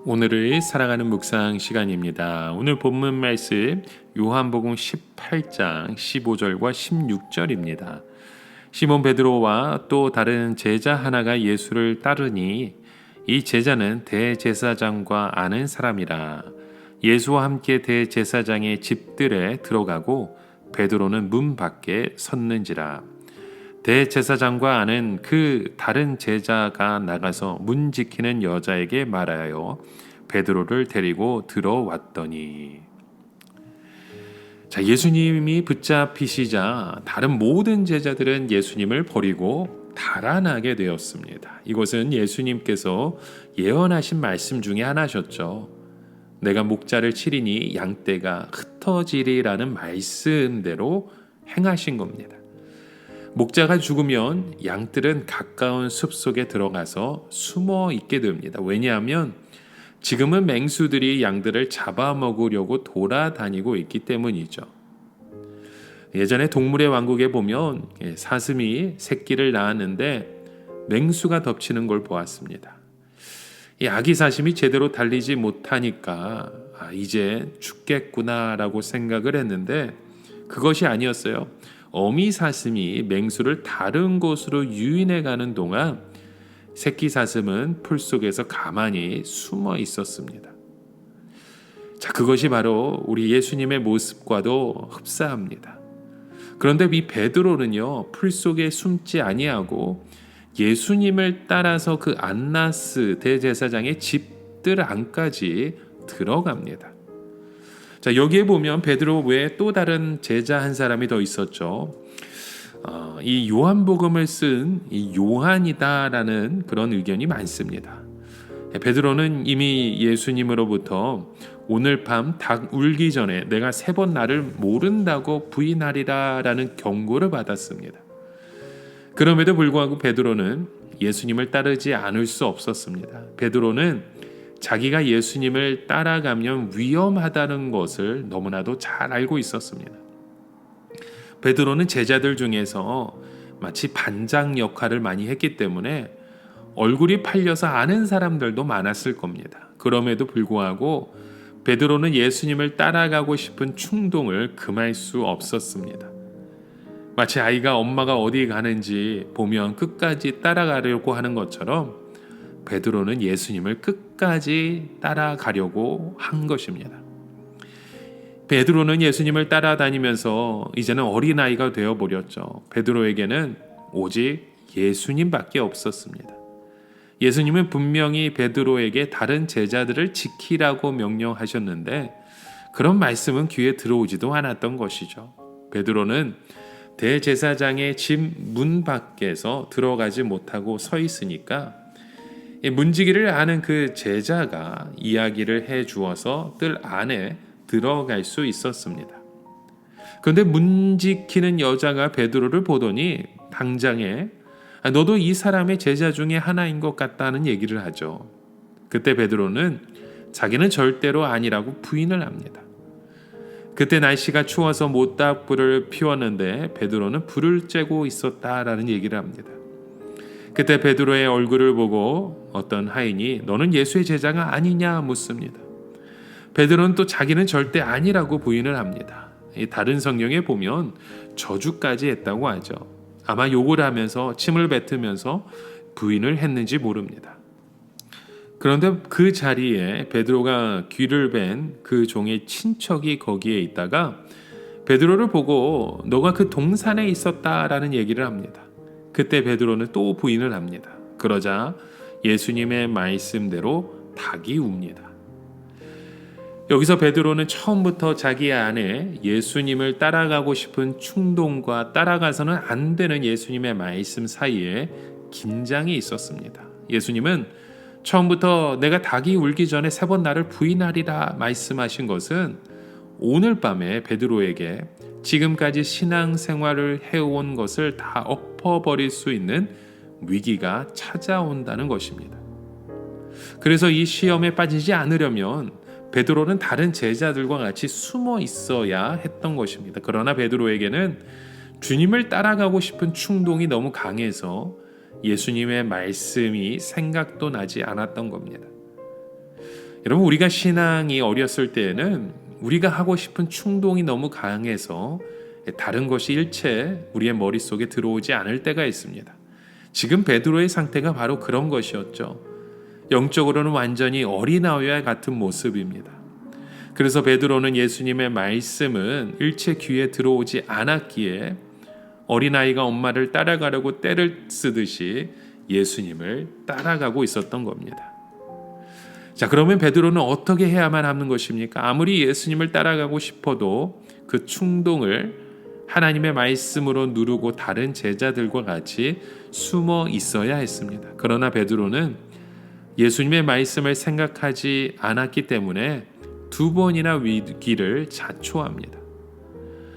오늘을 사랑하는 묵상 시간입니다. 오늘 본문 말씀 요한복음 18장 15절과 16절입니다. 시몬 베드로와 또 다른 제자 하나가 예수를 따르니 이 제자는 대제사장과 아는 사람이라. 예수와 함께 대제사장의 집들에 들어가고 베드로는 문 밖에 섰는지라. 대제사장과 아는 그 다른 제자가 나가서 문 지키는 여자에게 말하여 베드로를 데리고 들어왔더니, 예수님이 붙잡히시자 다른 모든 제자들은 예수님을 버리고 달아나게 되었습니다. 이것은 예수님께서 예언하신 말씀 중에 하나셨죠. 내가 목자를 치리니 양떼가 흩어지리라는 말씀대로 행하신 겁니다. 목자가 죽으면 양들은 가까운 숲속에 들어가서 숨어 있게 됩니다. 왜냐하면 지금은 맹수들이 양들을 잡아먹으려고 돌아다니고 있기 때문이죠. 예전에 동물의 왕국에 보면 사슴이 새끼를 낳았는데 맹수가 덮치는 걸 보았습니다. 이 아기 사슴이 제대로 달리지 못하니까 이제 죽겠구나라고 생각을 했는데 그것이 아니었어요. 어미 사슴이 맹수를 다른 곳으로 유인해 가는 동안 새끼 사슴은 풀 속에서 가만히 숨어 있었습니다. 그것이 바로 우리 예수님의 모습과도 흡사합니다. 그런데 이 베드로는요, 풀 속에 숨지 아니하고 예수님을 따라서 그 안나스 대제사장의 집들 안까지 들어갑니다. 여기에 보면 베드로 외에 또 다른 제자 한 사람이 더 있었죠. 이 요한복음을 쓴 이 요한이다라는 그런 의견이 많습니다. 베드로는 이미 예수님으로부터 오늘 밤 닭 울기 전에 내가 3번 나를 모른다고 부인하리라라는 경고를 받았습니다. 그럼에도 불구하고 베드로는 예수님을 따르지 않을 수 없었습니다. 베드로는 자기가 예수님을 따라가면 위험하다는 것을 너무나도 잘 알고 있었습니다. 베드로는 제자들 중에서 마치 반장 역할을 많이 했기 때문에 얼굴이 팔려서 아는 사람들도 많았을 겁니다. 그럼에도 불구하고 베드로는 예수님을 따라가고 싶은 충동을 금할 수 없었습니다. 마치 아이가 엄마가 어디 가는지 보면 끝까지 따라가려고 하는 것처럼 베드로는 예수님을 끝까지 따라가려고 한 것입니다. 베드로는 예수님을 따라다니면서 이제는 어린아이가 되어버렸죠. 베드로에게는 오직 예수님밖에 없었습니다. 예수님은 분명히 베드로에게 다른 제자들을 지키라고 명령하셨는데 그런 말씀은 귀에 들어오지도 않았던 것이죠. 베드로는 대제사장의 집 문 밖에서 들어가지 못하고 서 있으니까 문지기를 아는 그 제자가 이야기를 해 주어서 뜰 안에 들어갈 수 있었습니다. 그런데 문지키는 여자가 베드로를 보더니 당장에 너도 이 사람의 제자 중에 하나인 것 같다는 얘기를 하죠. 그때 베드로는 자기는 절대로 아니라고 부인을 합니다. 그때 날씨가 추워서 모닥불을 피웠는데 베드로는 불을 쬐고 있었다라는 얘기를 합니다. 그때 베드로의 얼굴을 보고 어떤 하인이 너는 예수의 제자가 아니냐 묻습니다. 베드로는 또 자기는 절대 아니라고 부인을 합니다. 다른 성경에 보면 저주까지 했다고 하죠. 아마 욕을 하면서 침을 뱉으면서 부인을 했는지 모릅니다. 그런데 그 자리에 베드로가 귀를 벤 그 종의 친척이 거기에 있다가 베드로를 보고 너가 그 동산에 있었다라는 얘기를 합니다. 그때 베드로는 또 부인을 합니다. 그러자 예수님의 말씀대로 닭이 웁니다. 여기서 베드로는 처음부터 자기 안에 예수님을 따라가고 싶은 충동과 따라가서는 안 되는 예수님의 말씀 사이에 긴장이 있었습니다. 예수님은 처음부터 내가 닭이 울기 전에 3번 나를 부인하리라 말씀하신 것은 오늘 밤에 베드로에게 지금까지 신앙생활을 해온 것을 다 엎어버릴 수 있는 위기가 찾아온다는 것입니다. 그래서 이 시험에 빠지지 않으려면 베드로는 다른 제자들과 같이 숨어 있어야 했던 것입니다. 그러나 베드로에게는 주님을 따라가고 싶은 충동이 너무 강해서 예수님의 말씀이 생각도 나지 않았던 겁니다. 여러분, 우리가 신앙이 어렸을 때에는 우리가 하고 싶은 충동이 너무 강해서 다른 것이 일체 우리의 머릿속에 들어오지 않을 때가 있습니다. 지금 베드로의 상태가 바로 그런 것이었죠. 영적으로는 완전히 어린아이와 같은 모습입니다. 그래서 베드로는 예수님의 말씀은 일체 귀에 들어오지 않았기에 어린아이가 엄마를 따라가려고 떼를 쓰듯이 예수님을 따라가고 있었던 겁니다. 자, 그러면 베드로는 어떻게 해야만 하는 것입니까? 아무리 예수님을 따라가고 싶어도 그 충동을 하나님의 말씀으로 누르고 다른 제자들과 같이 숨어 있어야 했습니다. 그러나 베드로는 예수님의 말씀을 생각하지 않았기 때문에 두 번이나 위기를 자초합니다.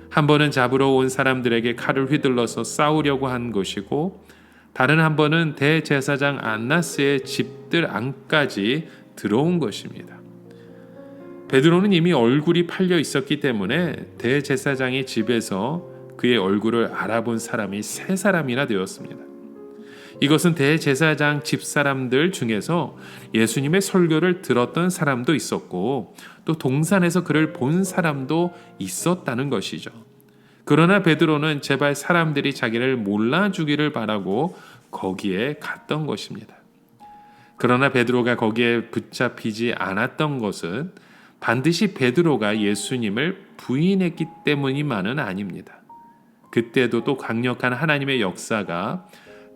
한 번은 잡으러 온 사람들에게 칼을 휘둘러서 싸우려고 한 것이고, 다른 한 번은 대제사장 안나스의 집들 안까지 들어온 것입니다. 베드로는 이미 얼굴이 팔려 있었기 때문에 대제사장의 집에서 그의 얼굴을 알아본 사람이 3사람이나 되었습니다. 이것은 대제사장 집사람들 중에서 예수님의 설교를 들었던 사람도 있었고 또 동산에서 그를 본 사람도 있었다는 것이죠. 그러나 베드로는 제발 사람들이 자기를 몰라주기를 바라고 거기에 갔던 것입니다. 그러나 베드로가 거기에 붙잡히지 않았던 것은 반드시 베드로가 예수님을 부인했기 때문이만은 아닙니다. 그때도 또 강력한 하나님의 역사가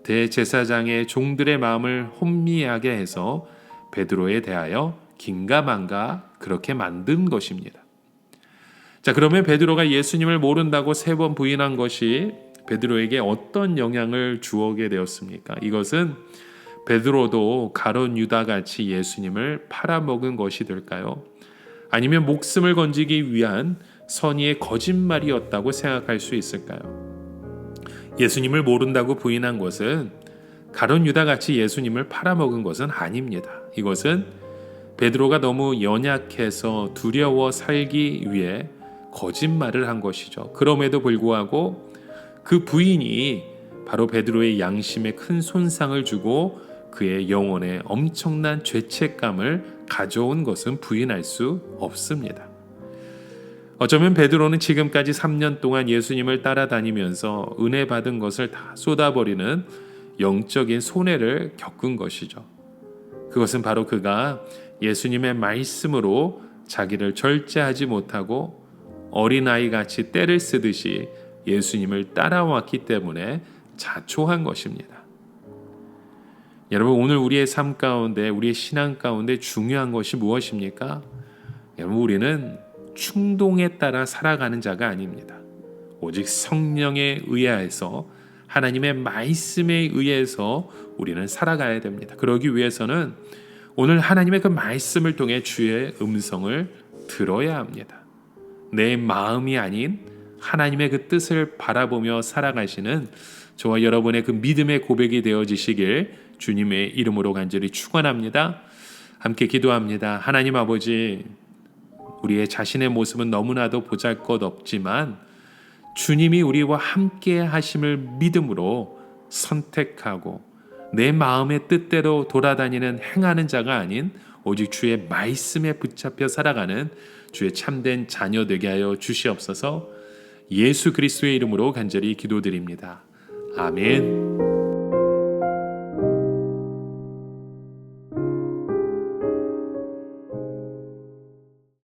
대제사장의 종들의 마음을 혼미하게 해서 베드로에 대하여 긴가만가 그렇게 만든 것입니다. 자, 그러면 베드로가 예수님을 모른다고 3번 부인한 것이 베드로에게 어떤 영향을 주게 되었습니까? 이것은 베드로도 가룟 유다같이 예수님을 팔아먹은 것이 될까요? 아니면 목숨을 건지기 위한 선의의 거짓말이었다고 생각할 수 있을까요? 예수님을 모른다고 부인한 것은 가룟 유다같이 예수님을 팔아먹은 것은 아닙니다. 이것은 베드로가 너무 연약해서 두려워 살기 위해 거짓말을 한 것이죠. 그럼에도 불구하고 그 부인이 바로 베드로의 양심에 큰 손상을 주고 그의 영혼에 엄청난 죄책감을 가져온 것은 부인할 수 없습니다. 어쩌면 베드로는 지금까지 3년 동안 예수님을 따라다니면서 은혜 받은 것을 다 쏟아버리는 영적인 손해를 겪은 것이죠. 그것은 바로 그가 예수님의 말씀으로 자기를 절제하지 못하고 어린아이같이 떼를 쓰듯이 예수님을 따라왔기 때문에 자초한 것입니다. 여러분, 오늘 우리의 삶 가운데, 우리의 신앙 가운데 중요한 것이 무엇입니까? 여러분, 우리는 충동에 따라 살아가는 자가 아닙니다. 오직 성령에 의해서, 하나님의 말씀에 의해서 우리는 살아가야 됩니다. 그러기 위해서는 오늘 하나님의 그 말씀을 통해 주의 음성을 들어야 합니다. 내 마음이 아닌 하나님의 그 뜻을 바라보며 살아가시는 저와 여러분의 그 믿음의 고백이 되어지시길 주님의 이름으로 간절히 축원합니다. 함께 기도합니다. 하나님 아버지, 우리의 자신의 모습은 너무나도 보잘것없지만 주님이 우리와 함께 하심을 믿음으로 선택하고 내 마음의 뜻대로 돌아다니는 행하는 자가 아닌 오직 주의 말씀에 붙잡혀 살아가는 주의 참된 자녀 되게 하여 주시옵소서. 예수 그리스도의 이름으로 간절히 기도드립니다. 아멘.